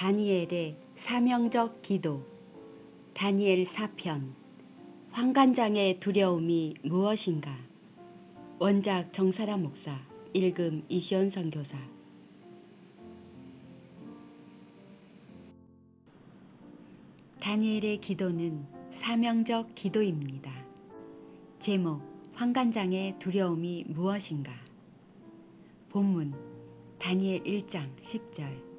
다니엘의 사명적 기도. 다니엘 4편. 환관장의 두려움이 무엇인가. 원작 정사라 목사. 읽음 이시연 선교사. 다니엘의 기도는 사명적 기도입니다. 제목: 환관장의 두려움이 무엇인가. 본문 다니엘 1장 10절.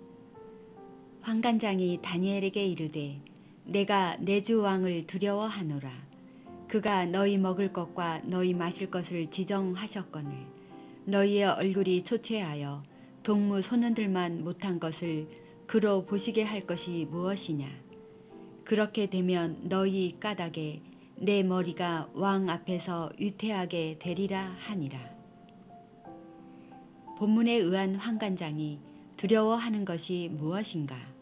환관장이 다니엘에게 이르되 내가 내 주 왕을 두려워하노라. 그가 너희 먹을 것과 너희 마실 것을 지정하셨거늘 너희의 얼굴이 초췌하여 동무 소년들만 못한 것을 그로 보시게 할 것이 무엇이냐. 그렇게 되면 너희 까닭에 내 머리가 왕 앞에서 위태하게 되리라 하니라. 본문에 의한 환관장이 두려워하는 것이 무엇인가.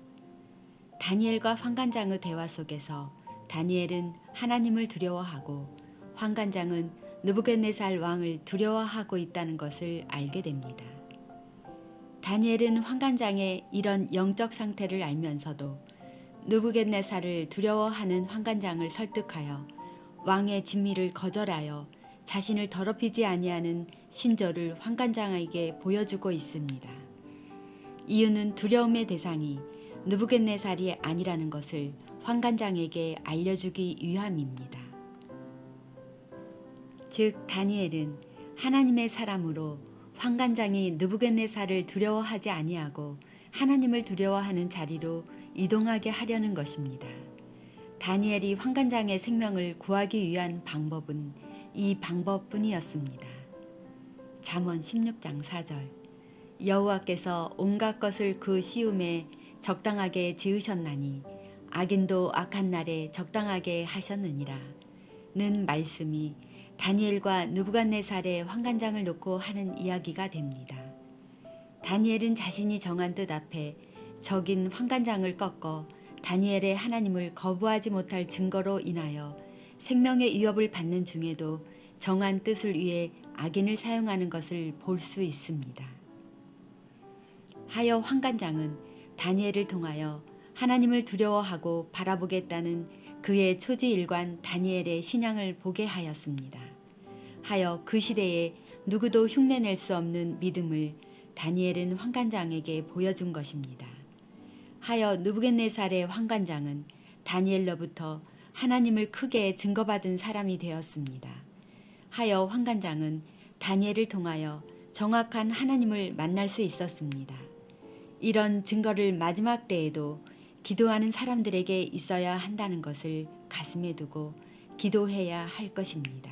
다니엘과 환관장의 대화 속에서 다니엘은 하나님을 두려워하고 환관장은 느부갓네살 왕을 두려워하고 있다는 것을 알게 됩니다. 다니엘은 환관장의 이런 영적 상태를 알면서도 느부갓네살을 두려워하는 환관장을 설득하여 왕의 진미를 거절하여 자신을 더럽히지 아니하는 신조를 환관장에게 보여주고 있습니다. 이유는 두려움의 대상이 느부갓네살이 아니라는 것을 환관장에게 알려주기 위함입니다. 즉 다니엘은 하나님의 사람으로 환관장이 느부갓네살을 두려워하지 아니하고 하나님을 두려워하는 자리로 이동하게 하려는 것입니다. 다니엘이 환관장의 생명을 구하기 위한 방법은 이 방법뿐이었습니다. 잠언 16장 4절. 여호와께서 온갖 것을 그 시음에 적당하게 지으셨나니 악인도 악한 날에 적당하게 하셨느니라 는 말씀이 다니엘과 느부갓네살의 환관장을 놓고 하는 이야기가 됩니다. 다니엘은 자신이 정한 뜻 앞에 적인 환관장을 꺾어 다니엘의 하나님을 거부하지 못할 증거로 인하여 생명의 위협을 받는 중에도 정한 뜻을 위해 악인을 사용하는 것을 볼 수 있습니다. 하여 환관장은 다니엘을 통하여 하나님을 두려워하고 바라보겠다는 그의 초지일관 다니엘의 신앙을 보게 하였습니다. 하여 그 시대에 누구도 흉내낼 수 없는 믿음을 다니엘은 환관장에게 보여준 것입니다. 하여 느부갓네살의 환관장은 다니엘로부터 하나님을 크게 증거받은 사람이 되었습니다. 하여 환관장은 다니엘을 통하여 정확한 하나님을 만날 수 있었습니다. 이런 증거를 마지막 때에도 기도하는 사람들에게 있어야 한다는 것을 가슴에 두고 기도해야 할 것입니다.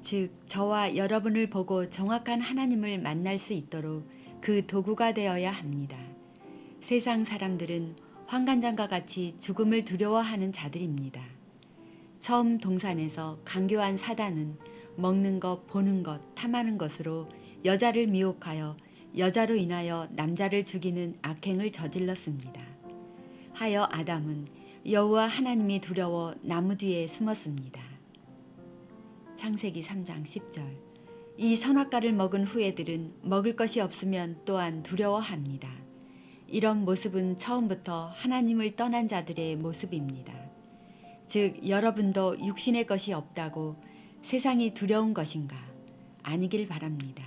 즉 저와 여러분을 보고 정확한 하나님을 만날 수 있도록 그 도구가 되어야 합니다. 세상 사람들은 환관장과 같이 죽음을 두려워하는 자들입니다. 처음 동산에서 강교한 사단은 먹는 것, 보는 것, 탐하는 것으로 여자를 미혹하여 여자로 인하여 남자를 죽이는 악행을 저질렀습니다. 하여 아담은 여호와 하나님이 두려워 나무 뒤에 숨었습니다. 창세기 3장 10절. 이 선악과를 먹은 후에들은 먹을 것이 없으면 또한 두려워합니다. 이런 모습은 처음부터 하나님을 떠난 자들의 모습입니다. 즉 여러분도 육신의 것이 없다고 세상이 두려운 것인가? 아니길 바랍니다.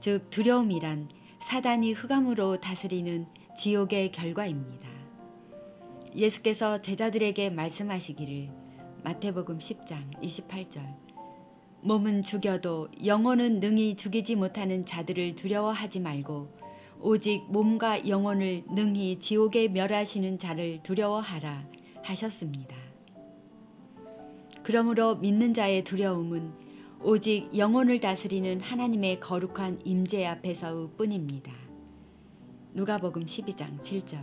즉 두려움이란 사단이 흑암으로 다스리는 지옥의 결과입니다. 예수께서 제자들에게 말씀하시기를 마태복음 10장 28절. 몸은 죽여도 영혼은 능히 죽이지 못하는 자들을 두려워하지 말고 오직 몸과 영혼을 능히 지옥에 멸하시는 자를 두려워하라 하셨습니다. 그러므로 믿는 자의 두려움은 오직 영혼을 다스리는 하나님의 거룩한 임재 앞에서의 뿐입니다. 누가복음 12장 7절.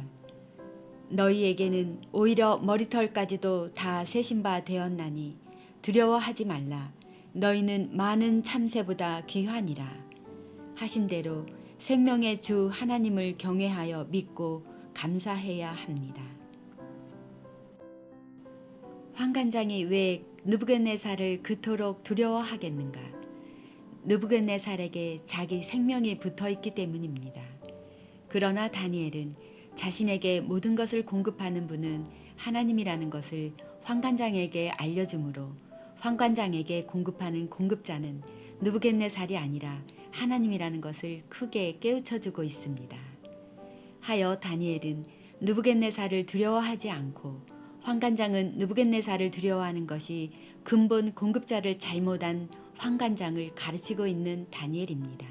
너희에게는 오히려 머리털까지도 다 세신 바 되었나니 두려워하지 말라. 너희는 많은 참새보다 귀하니라 하신 대로 생명의 주 하나님을 경외하여 믿고 감사해야 합니다. 환관장이 왜 느부갓네살을 그토록 두려워하겠는가? 느부갓네살에게 자기 생명이 붙어있기 때문입니다. 그러나 다니엘은 자신에게 모든 것을 공급하는 분은 하나님이라는 것을 환관장에게 알려주므로 환관장에게 공급하는 공급자는 느부갓네살이 아니라 하나님이라는 것을 크게 깨우쳐주고 있습니다. 하여 다니엘은 느부갓네살을 두려워하지 않고 환관장은 느부갓네살을 두려워하는 것이 근본 공급자를 잘못한 환관장을 가르치고 있는 다니엘입니다.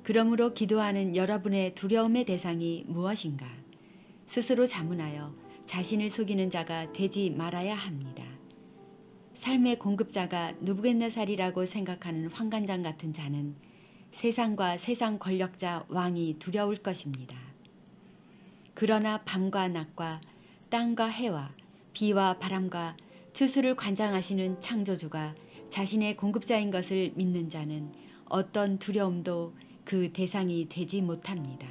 그러므로 기도하는 여러분의 두려움의 대상이 무엇인가? 스스로 자문하여 자신을 속이는 자가 되지 말아야 합니다. 삶의 공급자가 느부갓네살이라고 생각하는 환관장 같은 자는 세상과 세상 권력자 왕이 두려울 것입니다. 그러나 밤과 낮과 땅과 해와 비와 바람과 추수를 관장하시는 창조주가 자신의 공급자인 것을 믿는 자는 어떤 두려움도 그 대상이 되지 못합니다.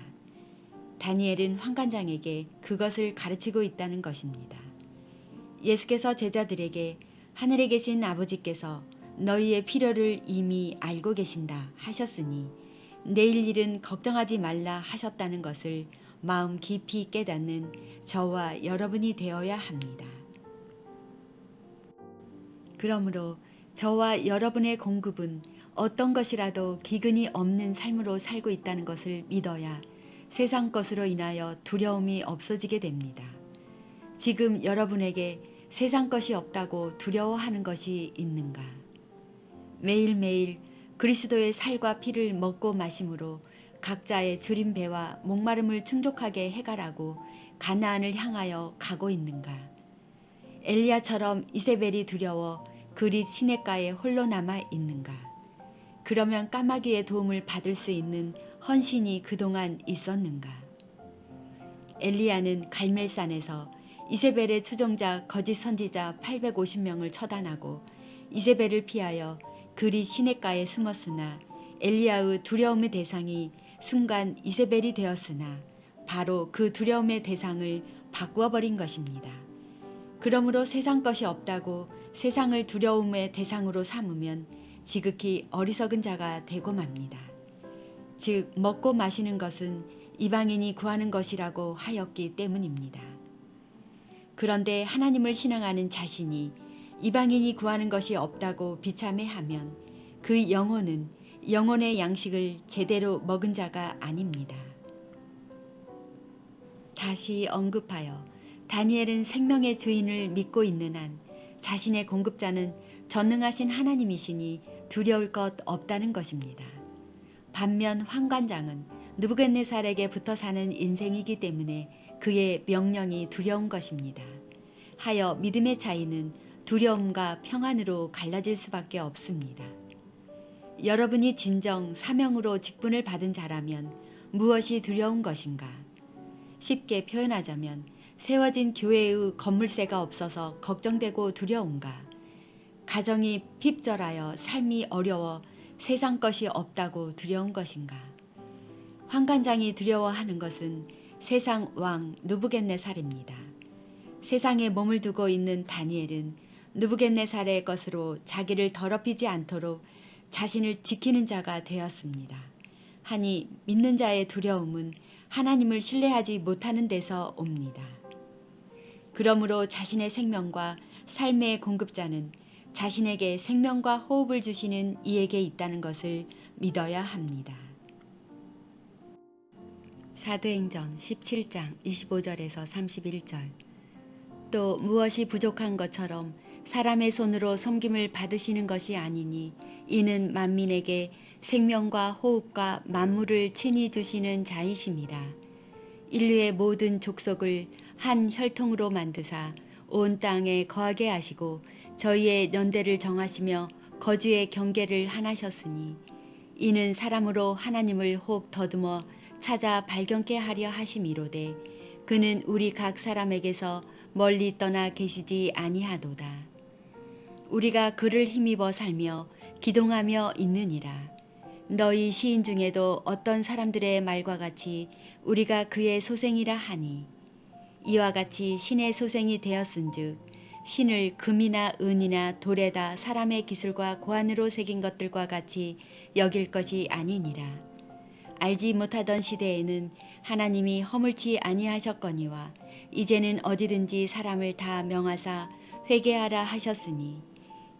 다니엘은 환관장에게 그것을 가르치고 있다는 것입니다. 예수께서 제자들에게 하늘에 계신 아버지께서 너희의 필요를 이미 알고 계신다 하셨으니 내일 일은 걱정하지 말라 하셨다는 것을 마음 깊이 깨닫는 저와 여러분이 되어야 합니다. 그러므로 저와 여러분의 공급은 어떤 것이라도 기근이 없는 삶으로 살고 있다는 것을 믿어야 세상 것으로 인하여 두려움이 없어지게 됩니다. 지금 여러분에게 세상 것이 없다고 두려워하는 것이 있는가? 매일매일 그리스도의 살과 피를 먹고 마심으로 각자의 줄인 배와 목마름을 충족하게 해가라고 가나안을 향하여 가고 있는가? 엘리야처럼 이세벨이 두려워 그릿 시냇가에 홀로 남아 있는가? 그러면 까마귀의 도움을 받을 수 있는 헌신이 그동안 있었는가? 엘리야는 갈멜산에서 이세벨의 추종자 거짓 선지자 850명을 처단하고 이세벨을 피하여 그릿 시냇가에 숨었으나 엘리야의 두려움의 대상이 순간 이세벨이 되었으나 바로 그 두려움의 대상을 바꾸어 버린 것입니다. 그러므로 세상 것이 없다고 세상을 두려움의 대상으로 삼으면 지극히 어리석은 자가 되고 맙니다. 즉 먹고 마시는 것은 이방인이 구하는 것이라고 하였기 때문입니다. 그런데 하나님을 신앙하는 자신이 이방인이 구하는 것이 없다고 비참해하면 그 영혼은 영혼의 양식을 제대로 먹은 자가 아닙니다. 다시 언급하여 다니엘은 생명의 주인을 믿고 있는 한 자신의 공급자는 전능하신 하나님이시니 두려울 것 없다는 것입니다. 반면 환관장은 느부갓네살에게 붙어 사는 인생이기 때문에 그의 명령이 두려운 것입니다. 하여 믿음의 차이는 두려움과 평안으로 갈라질 수밖에 없습니다. 여러분이 진정 사명으로 직분을 받은 자라면 무엇이 두려운 것인가? 쉽게 표현하자면 세워진 교회의 건물세가 없어서 걱정되고 두려운가? 가정이 핍절하여 삶이 어려워 세상 것이 없다고 두려운 것인가? 환관장이 두려워하는 것은 세상 왕 느부갓네살입니다. 세상에 몸을 두고 있는 다니엘은 느부갓네살의 것으로 자기를 더럽히지 않도록 자신을 지키는 자가 되었습니다. 하니 믿는 자의 두려움은 하나님을 신뢰하지 못하는 데서 옵니다. 그러므로 자신의 생명과 삶의 공급자는 자신에게 생명과 호흡을 주시는 이에게 있다는 것을 믿어야 합니다. 사도행전 17장 25절에서 31절. 또 무엇이 부족한 것처럼 사람의 손으로 섬김을 받으시는 것이 아니니 이는 만민에게 생명과 호흡과 만물을 친히 주시는 자이심이라. 인류의 모든 족속을 한 혈통으로 만드사 온 땅에 거하게 하시고 저희의 연대를 정하시며 거주의 경계를 하나셨으니 이는 사람으로 하나님을 혹 더듬어 찾아 발견케 하려 하심이로되 그는 우리 각 사람에게서 멀리 떠나 계시지 아니하도다. 우리가 그를 힘입어 살며 기동하며 있느니라. 너희 시인 중에도 어떤 사람들의 말과 같이 우리가 그의 소생이라 하니 이와 같이 신의 소생이 되었은즉 신을 금이나 은이나 돌에다 사람의 기술과 고안으로 새긴 것들과 같이 여길 것이 아니니라. 알지 못하던 시대에는 하나님이 허물지 아니하셨거니와 이제는 어디든지 사람을 다 명하사 회개하라 하셨으니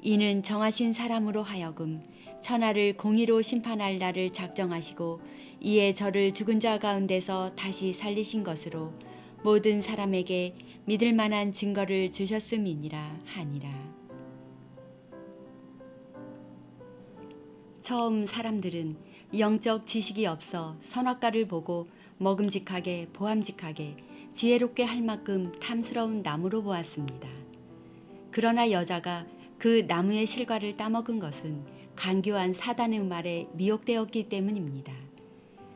이는 정하신 사람으로 하여금 천하를 공의로 심판할 날을 작정하시고 이에 저를 죽은 자 가운데서 다시 살리신 것으로 모든 사람에게 믿을 만한 증거를 주셨음이니라 하니라. 처음 사람들은 영적 지식이 없어 선악과를 보고 먹음직하게 보암직하게 지혜롭게 할 만큼 탐스러운 나무로 보았습니다. 그러나 여자가 그 나무의 실과를 따먹은 것은 간교한 사단의 말에 미혹되었기 때문입니다.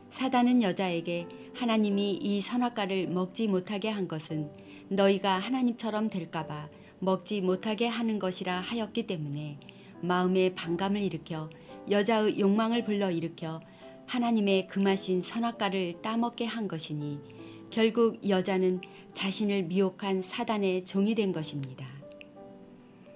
사단은 여자에게 하나님이 이 선악과를 먹지 못하게 한 것은 너희가 하나님처럼 될까봐 먹지 못하게 하는 것이라 하였기 때문에 마음에 반감을 일으켜 여자의 욕망을 불러일으켜 하나님의 금하신 선악과를 따먹게 한 것이니 결국 여자는 자신을 미혹한 사단의 종이 된 것입니다.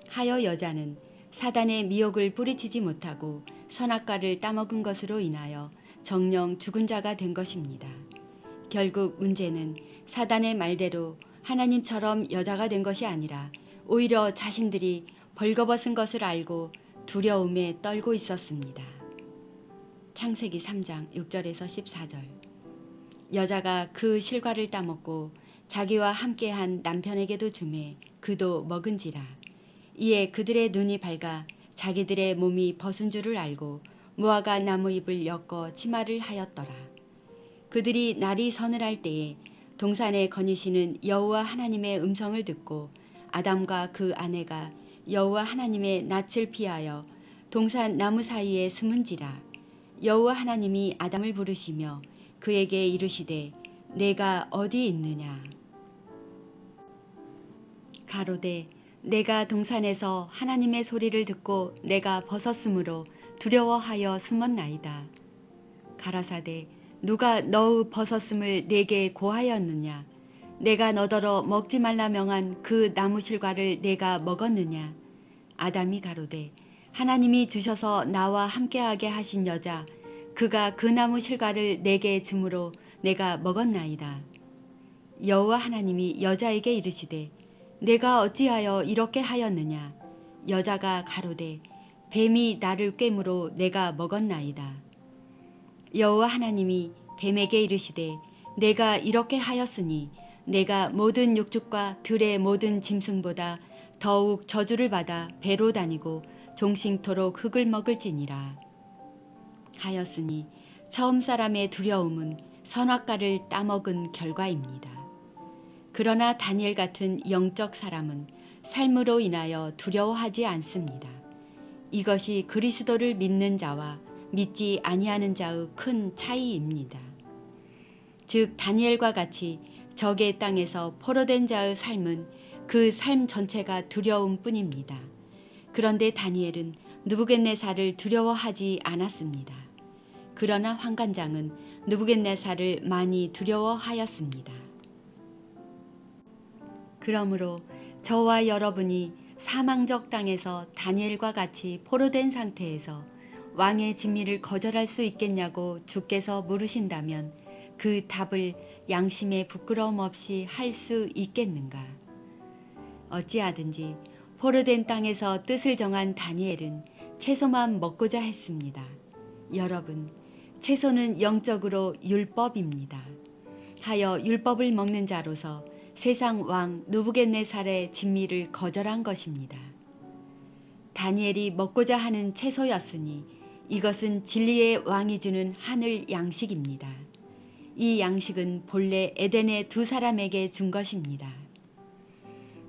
하여 여자는 사단의 미혹을 뿌리치지 못하고 선악과를 따먹은 것으로 인하여 정령 죽은 자가 된 것입니다. 결국 문제는 사단의 말대로 하나님처럼 여자가 된 것이 아니라 오히려 자신들이 벌거벗은 것을 알고 두려움에 떨고 있었습니다. 창세기 3장 6절에서 14절. 여자가 그 실과를 따먹고 자기와 함께한 남편에게도 주매 그도 먹은지라. 이에 그들의 눈이 밝아 자기들의 몸이 벗은 줄을 알고 무화과 나무잎을 엮어 치마를 하였더라. 그들이 날이 서늘할 때에 동산에 거니시는 여호와 하나님의 음성을 듣고 아담과 그 아내가 여호와 하나님의 낯을 피하여 동산 나무 사이에 숨은지라. 여호와 하나님이 아담을 부르시며 그에게 이르시되 내가 어디 있느냐. 가로되 내가 동산에서 하나님의 소리를 듣고 내가 벗었으므로 두려워하여 숨었나이다. 가라사대 누가 너의 벗었음을 내게 고하였느냐. 내가 너더러 먹지 말라 명한 그 나무 실과를 내가 먹었느냐. 아담이 가로되 하나님이 주셔서 나와 함께하게 하신 여자 그가 그 나무 실과를 내게 주므로 내가 먹었나이다. 여호와 하나님이 여자에게 이르시되 내가 어찌하여 이렇게 하였느냐. 여자가 가로되 뱀이 나를 꿰므로 내가 먹었나이다. 여호와 하나님이 뱀에게 이르시되 내가 이렇게 하였으니 내가 모든 육축과 들의 모든 짐승보다 더욱 저주를 받아 배로 다니고 종신토록 흙을 먹을지니라 하였으니 처음 사람의 두려움은 선악과를 따먹은 결과입니다. 그러나 다니엘 같은 영적 사람은 삶으로 인하여 두려워하지 않습니다. 이것이 그리스도를 믿는 자와 믿지 아니하는 자의 큰 차이입니다. 즉 다니엘과 같이 적의 땅에서 포로된 자의 삶은 그 삶 전체가 두려움뿐입니다. 그런데 다니엘은 느부갓네살을 두려워하지 않았습니다. 그러나 환관장은 느부갓네살을 많이 두려워하였습니다. 그러므로 저와 여러분이 사망적 땅에서 다니엘과 같이 포로된 상태에서 왕의 진미를 거절할 수 있겠냐고 주께서 물으신다면 그 답을 양심의 부끄러움 없이 할 수 있겠는가? 어찌하든지 포로된 땅에서 뜻을 정한 다니엘은 채소만 먹고자 했습니다. 여러분, 채소는 영적으로 율법입니다. 하여 율법을 먹는 자로서 세상 왕 느부갓네살의 진미를 거절한 것입니다. 다니엘이 먹고자 하는 채소였으니 이것은 진리의 왕이 주는 하늘 양식입니다. 이 양식은 본래 에덴의 두 사람에게 준 것입니다.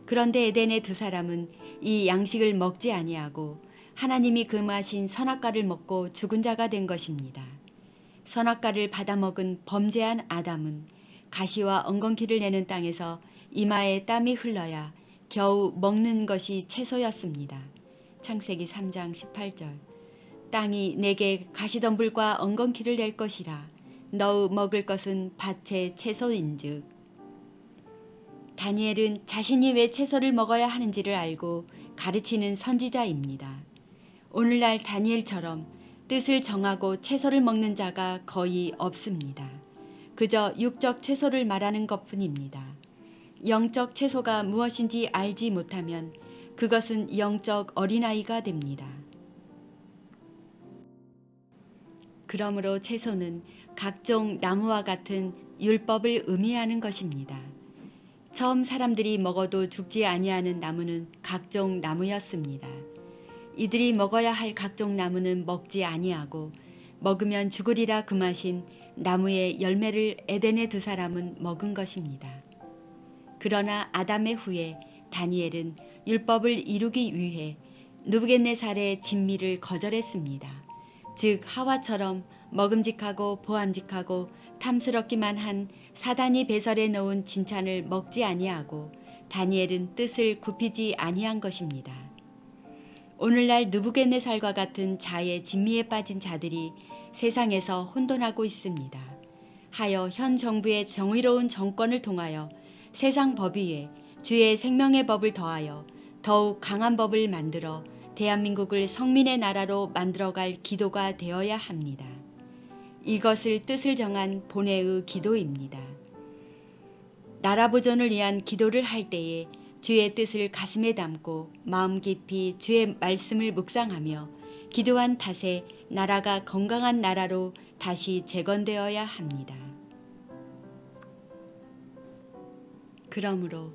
그런데 에덴의 두 사람은 이 양식을 먹지 아니하고 하나님이 금하신 선악과를 먹고 죽은 자가 된 것입니다. 선악과를 받아먹은 범죄한 아담은 가시와 엉겅퀴를 내는 땅에서 이마에 땀이 흘러야 겨우 먹는 것이 채소였습니다. 창세기 3장 18절. 땅이 내게 가시덤불과 엉겅퀴를 낼 것이라 너의 먹을 것은 밭의 채소인즉. 다니엘은 자신이 왜 채소를 먹어야 하는지를 알고 가르치는 선지자입니다. 오늘날 다니엘처럼 뜻을 정하고 채소를 먹는 자가 거의 없습니다. 그저 육적 채소를 말하는 것뿐입니다. 영적 채소가 무엇인지 알지 못하면 그것은 영적 어린아이가 됩니다. 그러므로 채소는 각종 나무와 같은 율법을 의미하는 것입니다. 처음 사람들이 먹어도 죽지 아니하는 나무는 각종 나무였습니다. 이들이 먹어야 할 각종 나무는 먹지 아니하고 먹으면 죽으리라 금하신 나무의 열매를 에덴의 두 사람은 먹은 것입니다. 그러나 아담의 후에 다니엘은 율법을 이루기 위해 느부갓네살의 진미를 거절했습니다. 즉 하와처럼 먹음직하고 보암직하고 탐스럽기만 한 사단이 배설해 놓은 진찬을 먹지 아니하고 다니엘은 뜻을 굽히지 아니한 것입니다. 오늘날 느부갓네살과 같은 자의 진미에 빠진 자들이 세상에서 혼돈하고 있습니다. 하여 현 정부의 정의로운 정권을 통하여 세상 법 위에 주의 생명의 법을 더하여 더욱 강한 법을 만들어 대한민국을 성민의 나라로 만들어갈 기도가 되어야 합니다. 이것을 뜻을 정한 본회의 기도입니다. 나라 보존을 위한 기도를 할 때에 주의 뜻을 가슴에 담고 마음 깊이 주의 말씀을 묵상하며 기도한 탓에 나라가 건강한 나라로 다시 재건되어야 합니다. 그러므로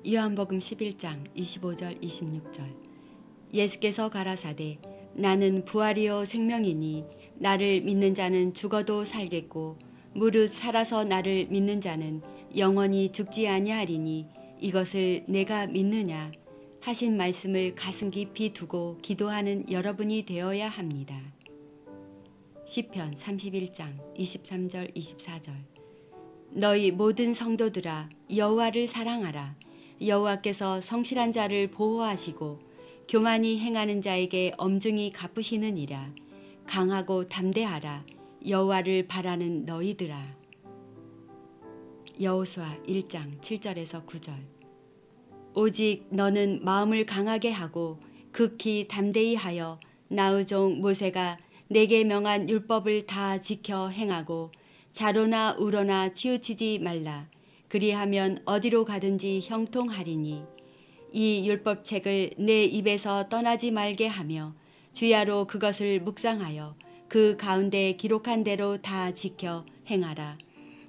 요한복음 11장 25절 26절 예수께서 가라사대 나는 부활이요 생명이니 나를 믿는 자는 죽어도 살겠고 무릇 살아서 나를 믿는 자는 영원히 죽지 아니하리니 이것을 내가 믿느냐 하신 말씀을 가슴 깊이 두고 기도하는 여러분이 되어야 합니다. 시편 31장 23절 24절 너희 모든 성도들아 여호와를 사랑하라. 여호와께서 성실한 자를 보호하시고 교만히 행하는 자에게 엄중히 갚으시느니라. 강하고 담대하라. 여호와를 바라는 너희들아. 여호수아 1장 7절에서 9절 오직 너는 마음을 강하게 하고 극히 담대히 하여 나의 종 모세가 내게 명한 율법을 다 지켜 행하고 좌로나 우로나 치우치지 말라. 그리하면 어디로 가든지 형통하리니 이 율법책을 내 입에서 떠나지 말게 하며 주야로 그것을 묵상하여 그 가운데 기록한 대로 다 지켜 행하라.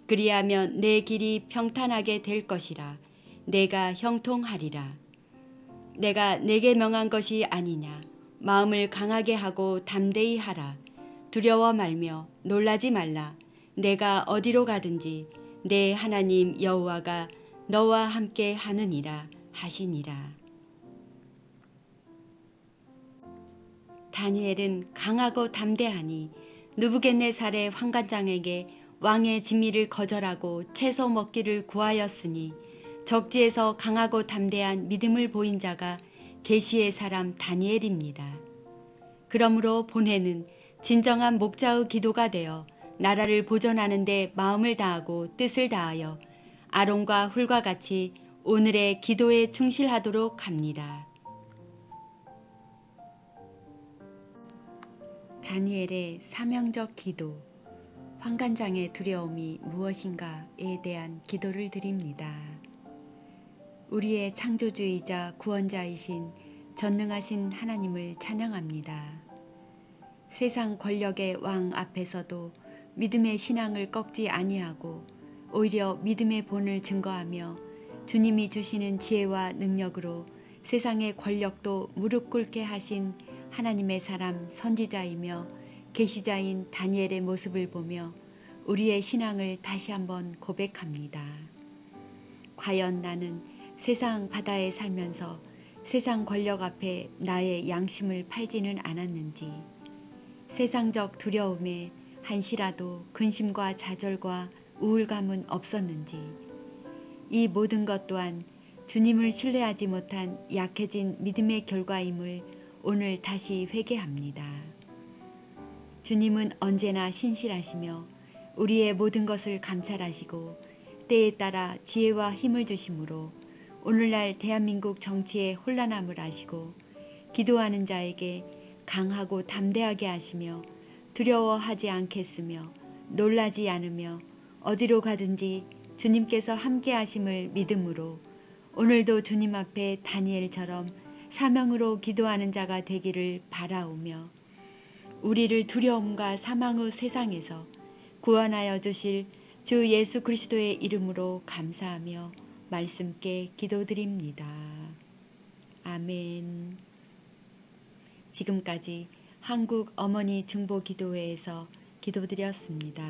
그리하면 내 길이 평탄하게 될 것이라. 내가 형통하리라. 내가 내게 명한 것이 아니냐. 마음을 강하게 하고 담대히 하라. 두려워 말며 놀라지 말라. 내가 어디로 가든지 내 하나님 여호와가 너와 함께 하느니라 하시니라. 다니엘은 강하고 담대하니 느부갓네살의 환관장에게 왕의 진미를 거절하고 채소 먹기를 구하였으니 적지에서 강하고 담대한 믿음을 보인 자가 계시의 사람 다니엘입니다. 그러므로 본회는 진정한 목자의 기도가 되어 나라를 보존하는 데 마음을 다하고 뜻을 다하여 아론과 훌과 같이 오늘의 기도에 충실하도록 합니다. 다니엘의 사명적 기도, 환관장의 두려움이 무엇인가에 대한 기도를 드립니다. 우리의 창조주이자 구원자이신 전능하신 하나님을 찬양합니다. 세상 권력의 왕 앞에서도 믿음의 신앙을 꺾지 아니하고 오히려 믿음의 본을 증거하며 주님이 주시는 지혜와 능력으로 세상의 권력도 무릎 꿇게 하신 하나님의 사람 선지자이며 계시자인 다니엘의 모습을 보며 우리의 신앙을 다시 한번 고백합니다. 과연 나는 세상 바다에 살면서 세상 권력 앞에 나의 양심을 팔지는 않았는지, 세상적 두려움에 한시라도 근심과 좌절과 우울감은 없었는지, 이 모든 것 또한 주님을 신뢰하지 못한 약해진 믿음의 결과임을 오늘 다시 회개합니다. 주님은 언제나 신실하시며 우리의 모든 것을 감찰하시고 때에 따라 지혜와 힘을 주심으로 오늘날 대한민국 정치의 혼란함을 아시고 기도하는 자에게 강하고 담대하게 하시며 두려워하지 않겠으며 놀라지 않으며 어디로 가든지 주님께서 함께 하심을 믿음으로 오늘도 주님 앞에 다니엘처럼 사명으로 기도하는 자가 되기를 바라오며 우리를 두려움과 사망의 세상에서 구원하여 주실 주 예수 그리스도의 이름으로 감사하며 말씀께 기도드립니다. 아멘. 지금까지 한국 어머니 중보기도회에서 기도드렸습니다.